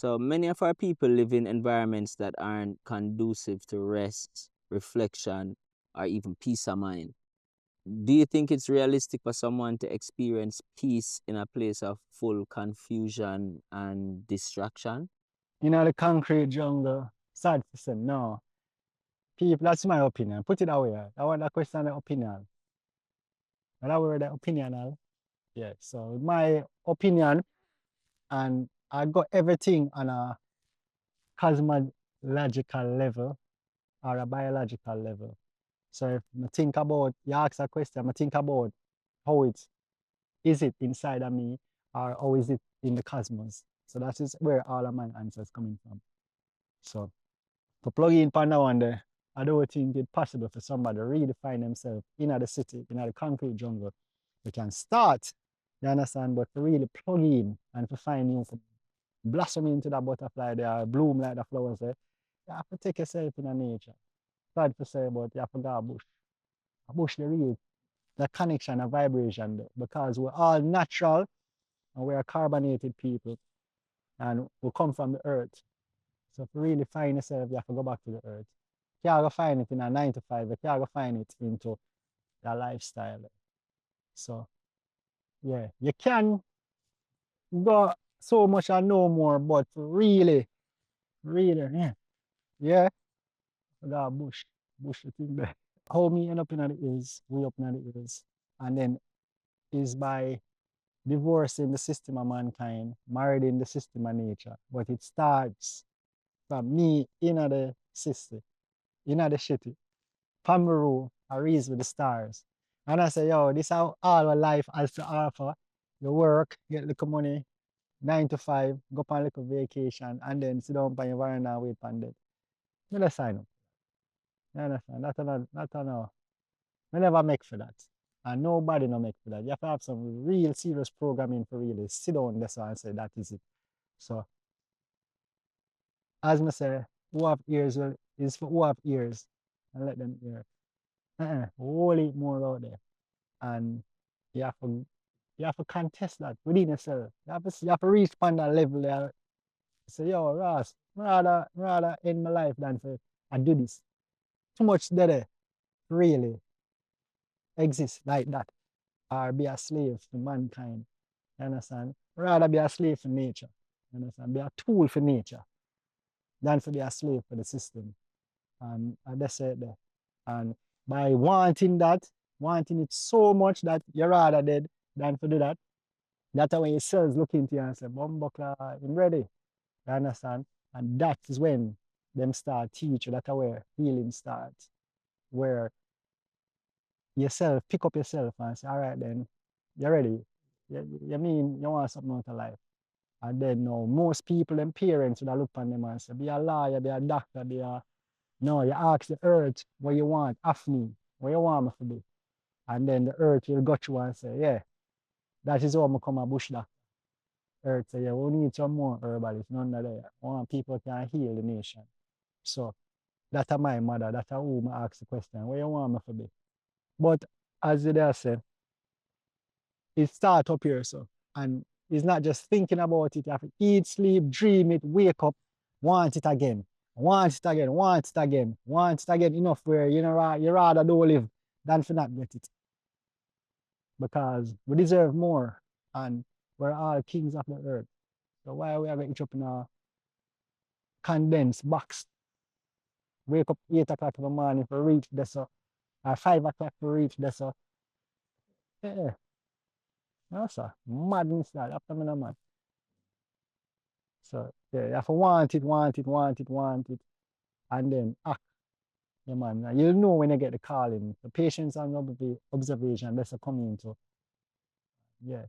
So many of our people live in environments that aren't conducive to rest, reflection, or even peace of mind. Do you think it's realistic for someone to experience peace in a place of full confusion and distraction? You know, the concrete jungle, sad to say, no. People, that's my opinion. Put it away. I want that question the opinion. And I word the opinion. Yeah. So my opinion, and I got everything on a cosmological level or a biological level. So if I think about, you ask a question, I think about how is it inside of me or how is it in the cosmos? So that is where all of my answers coming from. So to plug in for now and there, I don't think it's possible for somebody to really find themselves in the city, in the concrete jungle. We can start, you understand, but to really plug in and to find you, to blossom into that butterfly there, bloom like the flowers there, you have to take yourself in the nature. Sad to say, but you have to go a bush. A bush, the real, the connection, the vibration there, because we're all natural and we're carbonated people and we come from the earth. So to really find yourself, you have to go back to the earth. You can't go find it in a 9 to 5, you can't go find it into your lifestyle. So yeah, you can go so much and know more, but really, really, yeah, that bush the thing there. How me end up in the hills, way up in the hills, and then is by divorcing the system of mankind, married in the system of nature. But it starts from me in the system, in the city. Pomeroon, I raised with the stars. And I say, yo, this how all our life has to offer. You work, get little money, 9 to 5, go on a little vacation, and then sit down on your veranda and wait for them. Me just sign up. You understand? That's no. Me never make for that. And nobody no make for that. You have to have some real serious programming for really sit down this one and say that is it. So as I say, who have ears will is for who have ears and let them hear. Whole it more out there. And you have to you have to contest that within yourself. You have to reach upon that level there. Say, yo, Ross, rather end my life than for I do this. Too much there really exist like that. Or be a slave to mankind. You understand? Rather be a slave for nature. You understand? Be a tool for nature than to be a slave for the system. And that's it there. And by wanting that, wanting it so much that you're rather dead than to do that, that's when your cells look into you and say, Bumbuckler, I'm ready. You understand? And that is when them start teach you, that's where healing starts. Where yourself, pick up yourself and say, all right then, you're ready. You mean you want something out of life. And then now most people and parents would look on them and say, be a lawyer, be a doctor, be a no, you ask the earth what you want of me, what you want me to be. And then the earth will go through and say, yeah, that is how I come a bush doctor. Earth say, yeah, we need some more herbalists, none of that. I want people can heal the nation. So that's my mother, that's who I ask the question, what you want me to be? But as they say, it start up here, so. And it's not just thinking about it, you have to eat, sleep, dream it, wake up, want it again, want it again, want it again, want it again enough where you rather don't live than for not get it. Because we deserve more and we're all kings of the earth. So why are we going to each up in a condensed box? Wake up 8 o'clock in the morning for reach this or 5 o'clock for reach this. Yeah, that's a madness that after me no man. So yeah, you have to want it, want it, want it, want it, and then act. Yeah, man. And you'll know when you get the calling. The patience and observation, that's a coming into. Yeah.